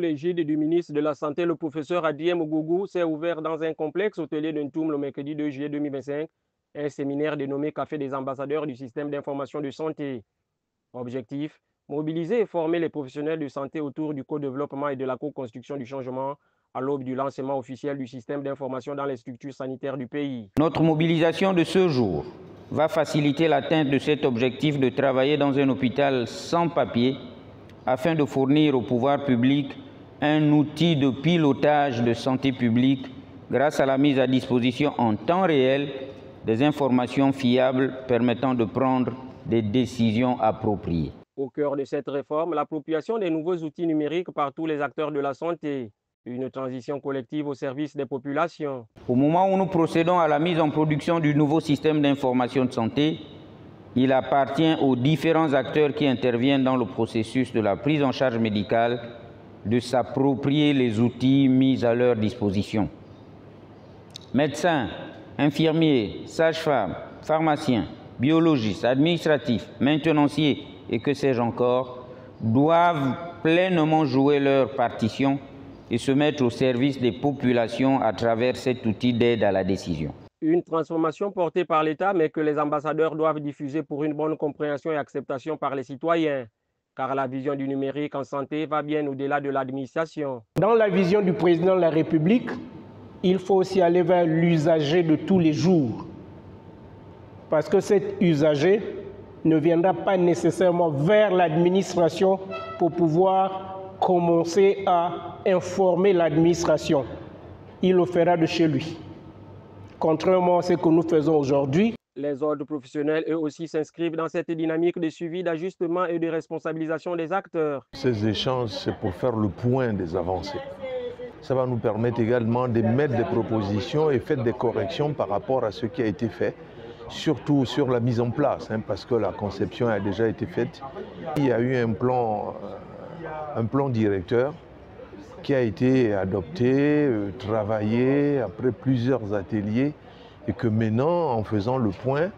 l'égide du ministre de la Santé, le professeur Adiem Ogougou, s'est ouvert dans un complexe hôtelier de Ntoum le mercredi 2 juillet 2025, un séminaire dénommé Café des ambassadeurs du système d'information de santé. Objectif, mobiliser et former les professionnels de santé autour du co-développement et de la co-construction du changement à l'aube du lancement officiel du système d'information dans les structures sanitaires du pays. Notre mobilisation de ce jour va faciliter l'atteinte de cet objectif de travailler dans un hôpital sans papier afin de fournir au pouvoir public un outil de pilotage de santé publique grâce à la mise à disposition en temps réel des informations fiables permettant de prendre des décisions appropriées. Au cœur de cette réforme, l'appropriation des nouveaux outils numériques par tous les acteurs de la santé, une transition collective au service des populations. Au moment où nous procédons à la mise en production du nouveau système d'information de santé, il appartient aux différents acteurs qui interviennent dans le processus de la prise en charge médicale de s'approprier les outils mis à leur disposition. Médecins, infirmiers, sages-femmes, pharmaciens, biologistes, administratifs, maintenanciers et que sais-je encore, doivent pleinement jouer leur partition et se mettre au service des populations à travers cet outil d'aide à la décision. Une transformation portée par l'État, mais que les ambassadeurs doivent diffuser pour une bonne compréhension et acceptation par les citoyens. Car la vision du numérique en santé va bien au-delà de l'administration. Dans la vision du président de la République, il faut aussi aller vers l'usager de tous les jours. Parce que cet usager ne viendra pas nécessairement vers l'administration pour pouvoir commencer à informer l'administration. Il le fera de chez lui. Contrairement à ce que nous faisons aujourd'hui. Les ordres professionnels, eux aussi, s'inscrivent dans cette dynamique de suivi, d'ajustement et de responsabilisation des acteurs. Ces échanges, c'est pour faire le point des avancées. Ça va nous permettre également d'émettre des propositions et faire des corrections par rapport à ce qui a été fait, surtout sur la mise en place, parce que la conception a déjà été faite. Il y a eu un plan directeur qui a été adopté, travaillé après plusieurs ateliers et que maintenant, en faisant le point,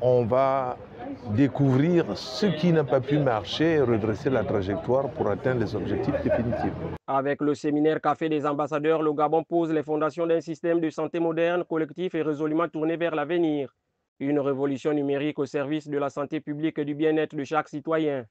on va découvrir ce qui n'a pas pu marcher et redresser la trajectoire pour atteindre les objectifs définitifs. Avec le séminaire Café des ambassadeurs, le Gabon pose les fondations d'un système de santé moderne, collectif et résolument tourné vers l'avenir. Une révolution numérique au service de la santé publique et du bien-être de chaque citoyen.